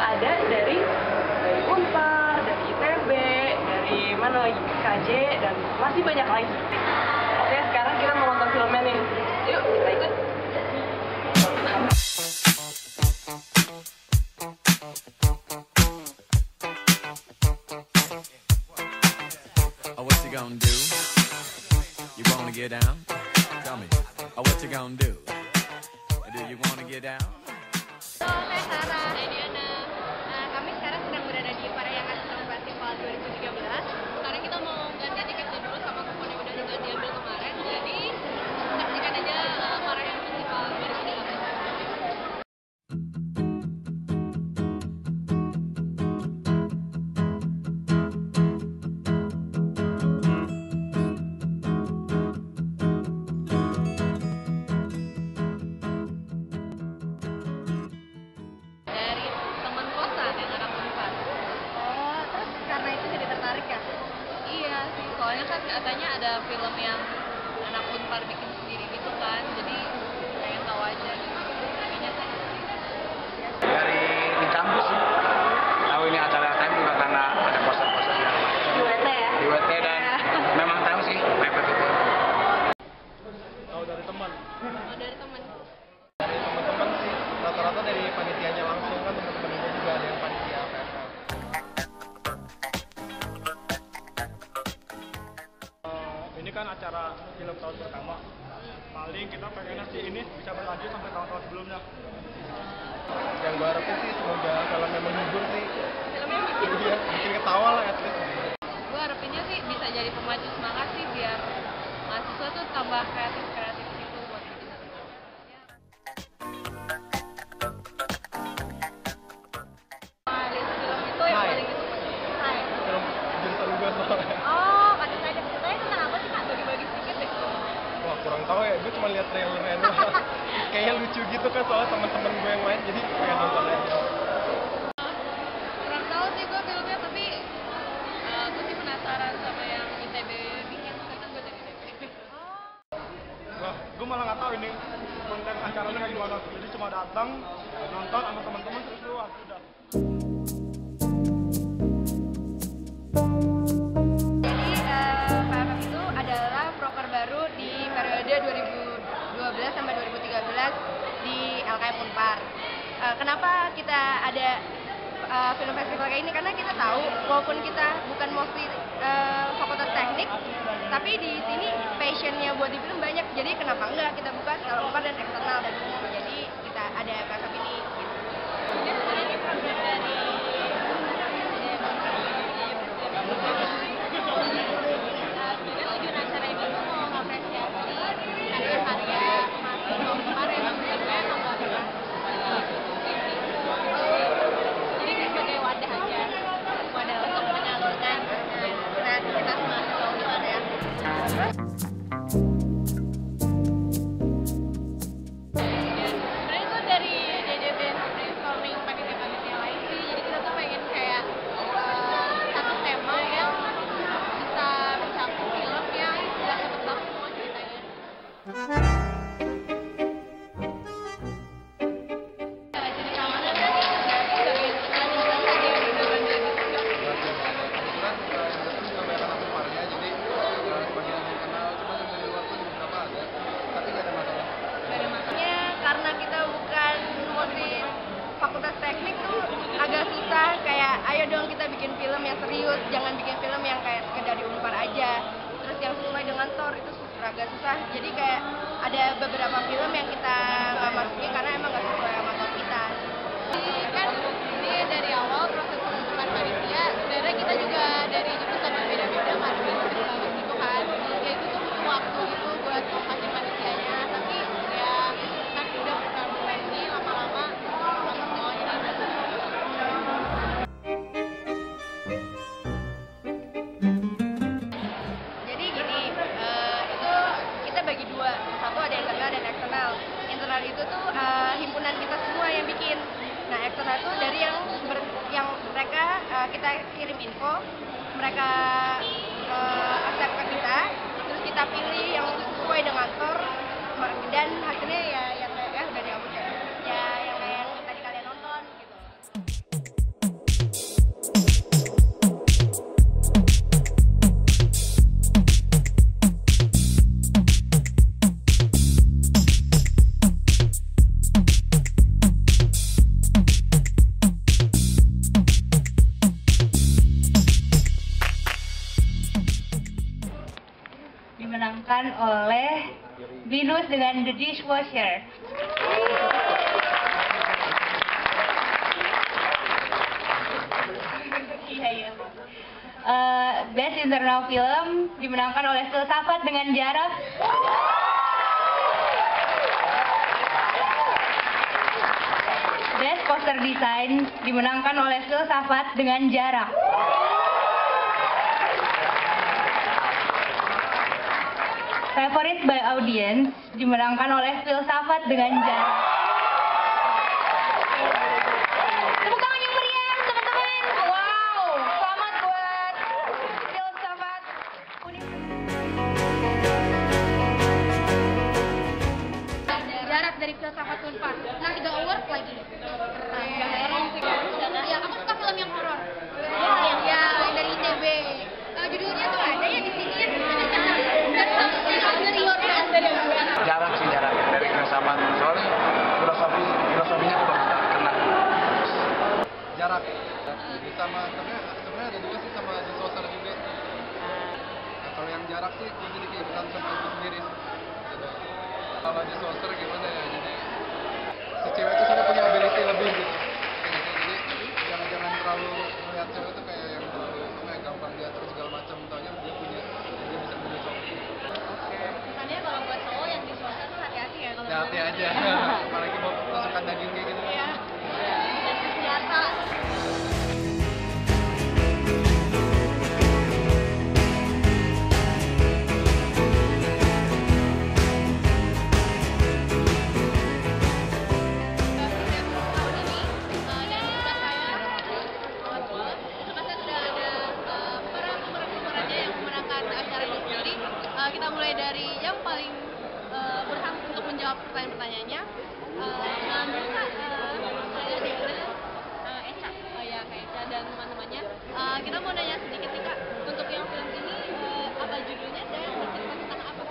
ada dari Unpar, dari ITB, dari mana lagi, KJ, dan masih banyak lagi. Oke, sekarang kita mau nonton filmnya nih. Yuk, kita ikut. Oh, what you gonna do? You wanna get down? Tell me. Oh, what you gonna do? Do you wanna get down? Halo, saya Sarah. Saya Diana. Kami sekarang sedang berada di Parahyangan Film Festival 2013. Sekarang kita mau ganti tiketnya dulu sama kupon yang udah diambil kemarin. Jadi, saksikan aja Parahyangan Festival 2013. Soalnya kan katanya ada film yang anak Unpar bikin sendiri gitu kan, jadi pengen tahu aja gitu. Kayaknya saya dari kampus sih. Tahu ini acara saya juga karena ada poster-poster yang di WT ya? di WT dan memang tahu sih mepet itu. Tahu dari teman. Oh, dari teman. Dari teman-teman sih. Rata-rata dari panitianya langsung kan, teman-teman itu juga ada yang panitia PFL. Ini kan acara film tahun pertama. Paling kita pengennya sih ini bisa berlanjut sampai tahun-tahun sebelumnya. Yang gue harapin sih semoga filmnya menghibur sih. Filmnya bikin. Iya, bikin ketawa lah at least. Gue harapinnya sih bisa jadi pemacu semangat sih biar mahasiswa tuh tambah kreatif gitu buat bikin filmnya. List film itu yang paling ditunggu. Hai. Film jurusan gue soalnya. Oh, kata saya ceritanya tentang apa sih Kak? Bagi-bagi sedikit deh. Wah, kurang tahu ya, gue cuma lihat trailernya doang. Kayaknya lucu gitu kan soalnya teman-teman gue yang main, jadi pengen nonton aja. Kurang tahu sih gue filmnya, tapi gue sih penasaran sama yang ITB bikin, karena gue dari ITB. Wah, gue malah nggak tahu ini konten acaranya kayak gimana. Jadi cuma datang, nonton sama teman-teman terus keluar, udah. PFF itu adalah proker baru di periode 2012 sampai 2013 di LKM Unpar. Kenapa kita ada film festival kayak ini? Karena kita tahu walaupun kita bukan mostly fakultas teknik, tapi di sini passionnya buat di film banyak. Jadi kenapa enggak kita buka skala Unpar dan eksternal dan umum. Jadi kita ada PFF ini. Gitu. Ini sebenarnya program dari fakultas teknik tuh agak susah, kayak ayo dong kita bikin film yang serius, jangan bikin film yang kayak sekedar di Unpar aja. Terus yang sesuai dengan TOR itu agak susah, jadi kayak ada beberapa film yang kita nggak masukin karena emang nggak sesuai sama TOR kita. Jadi kan ini dari awal proses pembentukan panitia, sebenarnya kita juga dari jurusan berbeda-beda kan, banget gitu kan. Ya itu tuh butuh waktu gitu buat ngomongin panitianya, tapi ya kan udah bukan ini lama-lama. Jadi gini, itu kita bagi dua, satu ada internal dan eksternal. Internal itu tuh himpunan kita semua yang bikin. Nah eksternal itu dari yang mereka kita kirim info, mereka accept ke kita, terus kita pilih yang sesuai dengan TOR dan hasilnya ya yang kayak udah diupload ya yang kayak yang tadi kalian nonton gitu. diperankan oleh Venus dengan The Dishwasher. Best Internal Film dimenangkan oleh Filsafat dengan Jarak. Best Poster Design dimenangkan oleh Filsafat dengan Jarak. Favorite by Audience dimenangkan oleh Filsafat dengan Jarak. Tepuk tangan yang meriah, teman-teman. Wow, selamat buat Filsafat. Jarak dari Filsafat Unpar. Nah, 3 award lagi. Ya, aku suka film yang horor. Ya, dari ITB. Judulnya tuh ada ya di sini ya. Dan dari horor. Jarak sih, jarak dari filsafat. Soalnya filosofinya aku bagus kena. Jarak. Jadi sama sebenarnya ada dua sih, sama The Saucer juga. Nah, kalau yang jarak sih gue jadi keingetan sama itu sendiri. Kalau The Saucer gimana ya, jadi si cewek itu sebenarnya punya ability lebih gitu. Kayak gitu. Jadi jangan terlalu melihat cewek itu kayak yang terlalu gampang diatur segala macam. Taunya dia punya, dia bisa punya cowok. Misalnya kalau buat cowok yang di swasta tuh hati-hati ya kalau Hati aja. Apalagi mau tusukan daging kayak gitu. Iya. Dan senjata. Kita mulai dari yang paling berhak untuk menjawab pertanyaan-pertanyaannya. Bisa saya Eca, ya Kak Eca dan teman-temannya. Kita mau nanya sedikit nih Kak, untuk yang film ini apa judulnya dan menceritakan tentang apa?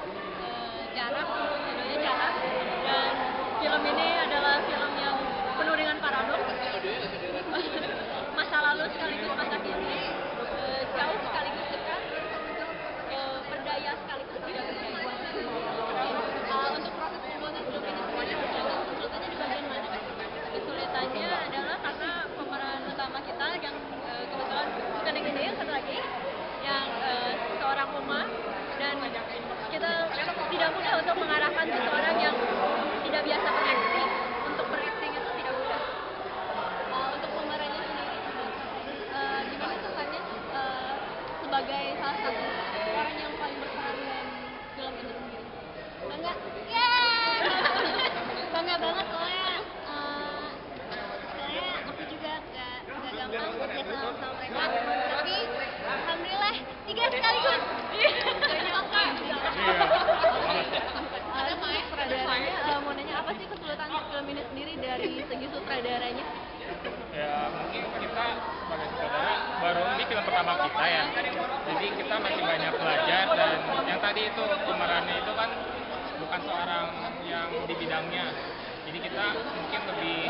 Jarak, judulnya Jarak. Dan film ini adalah film yang penuh dengan paradoks. Masa lalu sekaligus masa kini, jauh sekaligus dekat, berdaya sekaligus tidak berdaya. Untuk proses pembuatan film ini sendiri, kesulitannya di bagian mana? Kesulitannya adalah karena pemeran utama kita yang kebetulan bukan yang ini, satu lagi yang seorang Uma, dan kita tidak mudah untuk mengarahkan seseorang yang tidak biasa berakting. Untuk berakting itu tidak mudah. Untuk pemerannya sendiri, gimana kesannya sebagai salah satu orang yang paling berperan dalam film ini sendiri? Bangga? Yeay! Bangga banget soalnya aku juga gak gampang kerja sama mereka, tapi alhamdulillah 3 sekaligus. Ada Pak sutradaranya, mau nanya apa sih kesulitan film ini sendiri dari segi sutradaranya? Ya mungkin kita sebagai sutradara baru ini film pertama kita ya, jadi kita masih banyak belajar. Dan yang tadi itu pemerannya itu kan bukan seorang yang di bidangnya, jadi kita mungkin lebih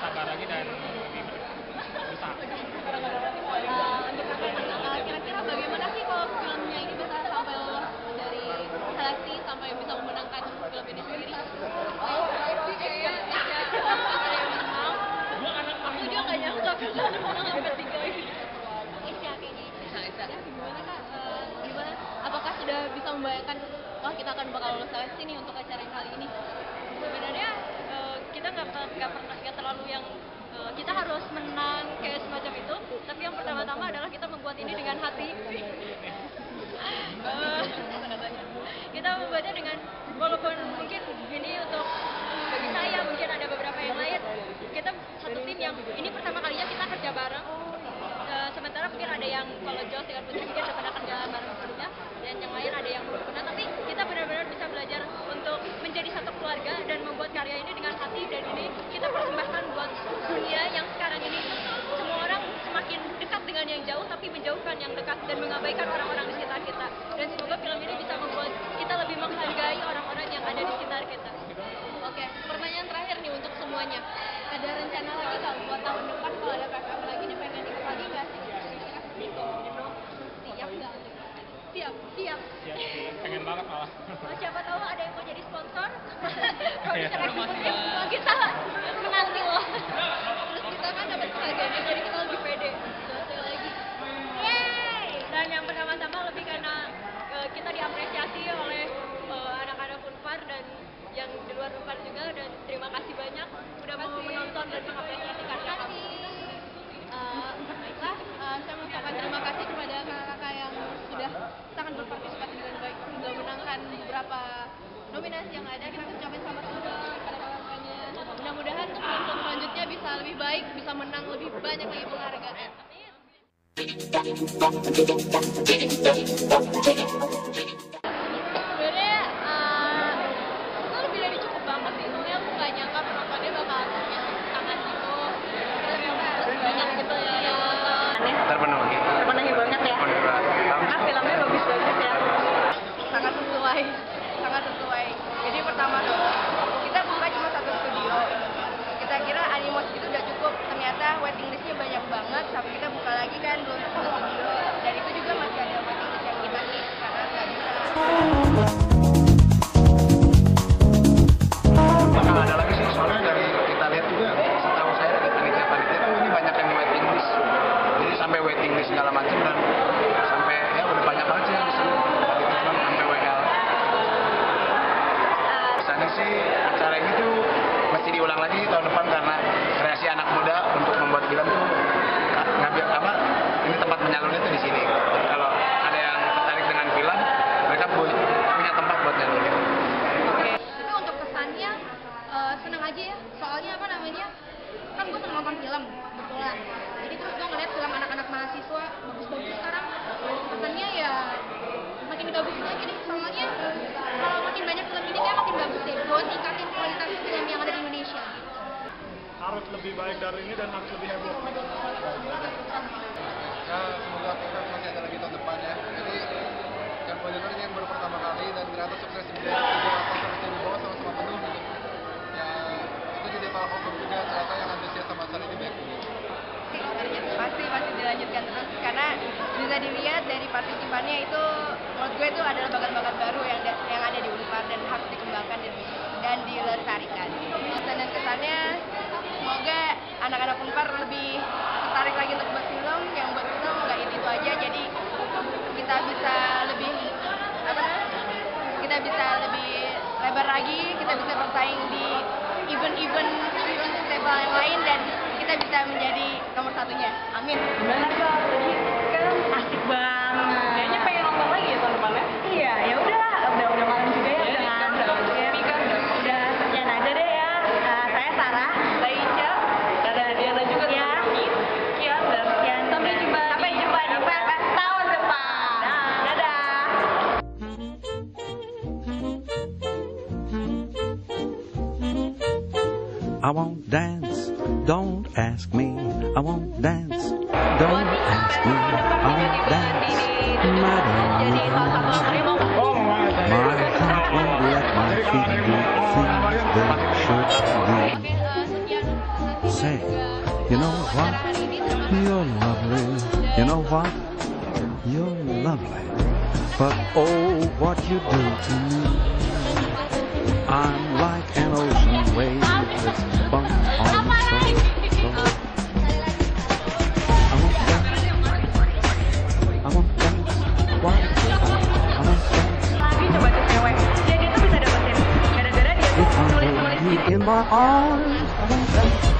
sabar lagi dan lebih berusaha. Kira-kira bagaimana sih kalau filmnya ini bisa sampai lolos dari seleksi sampai bisa memenangkan film ini sendiri? Aku juga nggak nyangka bisa menang sampai 3 ini. Isya kayaknya. Gimana Kak? Gimana? Apakah sudah bisa membayangkan, wah kita akan bakal lolos seleksi nih untuk acara yang kali ini? Sebenarnya kita nggak terlalu yang kita harus menang kayak semacam itu, tapi yang pertama-tama adalah kita membuat ini dengan hati. Kita membuatnya dengan, walaupun mungkin ini untuk bagi saya, mungkin ada beberapa yang lain, kita satu tim yang ini pertama kalinya kita kerja bareng. Sementara mungkin ada yang kalau Jos dengan Putri mungkin udah pernah kerja bareng sebelumnya, dan yang lain ada yang belum pernah, tapi kita benar-benar bisa belajar untuk menjadi satu keluarga dan membuat karya ini dengan hati. Dan ini kita persembahkan buat dunia yang sekarang ini semua orang semakin dekat dengan yang jauh tapi menjauhkan yang dekat dan mengabaikan orang-orang di sekitar kita. Dan semoga film ini bisa membuat kita lebih menghargai orang-orang yang ada di sekitar kita. Oke, pertanyaan terakhir nih untuk semuanya. Ada rencana lagi nggak buat tahun depan kalau ada PKM lagi nih, pengen ikut lagi nggak sih? Siap nggak? Siap. Siap sih, pengen banget. banget malah. Siapa tahu ada yang mau jadi sponsor. Produser eksekutif kita menanti loh. Terus kita kan dapat penghargaannya, jadi kita lebih pede. Sekali lagi. Yeay! Dan yang pertama-tama lebih karena kita diapresiasi oleh anak-anak Unpar dan yang di luar Unpar juga, dan terima kasih banyak udah mau menonton dan mengapresiasi karya kami. Baiklah, saya mengucapkan terima kasih kepada kakak-kakak yang sudah sangat berpartisipasi dengan baik hingga menangkan beberapa nominasi yang ada. Kita ucapin selamat juga pada kakak-kakaknya. Mudah-mudahan untuk film selanjutnya bisa lebih baik, bisa menang lebih banyak lagi penghargaan. Sebenarnya itu lebih dari cukup banget sih. Soalnya aku nggak nyangka penontonnya bakal yang sangat gitu. Ternyata banyak gitu ya. Terpenuhi. Terpenuhi banget ya. Karena filmnya bagus-bagus ya. Sangat sesuai. Jadi pertama tuh kita buka cuma satu studio. Kita kira Animos itu udah cukup. Ternyata waiting listnya banyak banget. Sampai kita buka lagi kan 2 studio. Dan itu juga masih ada waiting list yang kita nih karena nggak bisa. Bakal ada lagi sih, soalnya dari kita lihat juga, setahu saya dari panitia tuh ini banyak yang waiting list. Jadi sampai waiting list segala macam dan sampai ya udah banyak banget sih yang di sini. Gitu kan sampai WL. Kesannya sih acara ini tuh mesti diulang lagi tahun depan karena kreasi anak muda untuk membuat film tuh ngambil apa? Ini tempat menyalurnya tuh di sini. Jadi kalau ada yang tertarik dengan film, mereka punya tempat buat nyalurin. Tapi untuk kesannya seneng aja ya, soalnya apa namanya, kan gue seneng nonton film kebetulan, jadi terus gue ngeliat film anak-anak mahasiswa bagus-bagus sekarang, kesannya ya makin bagusin lagi deh. Soalnya kalau makin banyak film ini kayak makin bagus deh buat tingkatin kualitas film yang ada di Indonesia gitu. Harus lebih baik dari ini dan harus lebih heboh. Ya, semoga kita masih ada lagi tahun depan ya. Jadi Cambodia ini yang baru pertama kali dan ternyata sukses juga. Di bawah sama-sama penuh gitu. Ya, itu jadi malah hukum juga ternyata yang antusias sama acara ini baik juga. Pasti dilanjutkan terus karena bisa dilihat dari partisipannya itu, menurut gue itu adalah bakat-bakat baru yang ada di Unpar dan harus dikembangkan dan dilestarikan. Dan kesannya semoga anak-anak Unpar lebih tertarik lagi untuk buat film, yang buat film nggak itu aja, jadi kita bisa lebih lebar lagi, kita bisa bersaing di event-event film festival yang lain dan kita bisa menjadi nomor satunya. Amin. Gimana Kak? Tadi kan asik banget. Kayaknya pengen nonton lagi ya tahun depannya? Iya, ya udahlah, udah malam juga ya, udah ngantuk ya. Udah sekian aja deh ya. Saya Sarah, Saya Ica, ada Diana juga. Ya. Sekian dan sampai jumpa di tahun depan. Dadah. I won't dance, don't ask me. I won't dance, don't ask me. I won't dance, madam. My heart won't let my feet do things they should do. Say, you know what? You're lovely. You know what? You're lovely. But oh, what you do to me. I'm like an ocean wave that's bumped on shore. I won't dance. I won't dance. Why? I won't dance. Lagi coba tuh cewek, dia tuh bisa dapetin gara-gara dia tuh If I nulis-nulis hold you in my arms, I won't dance.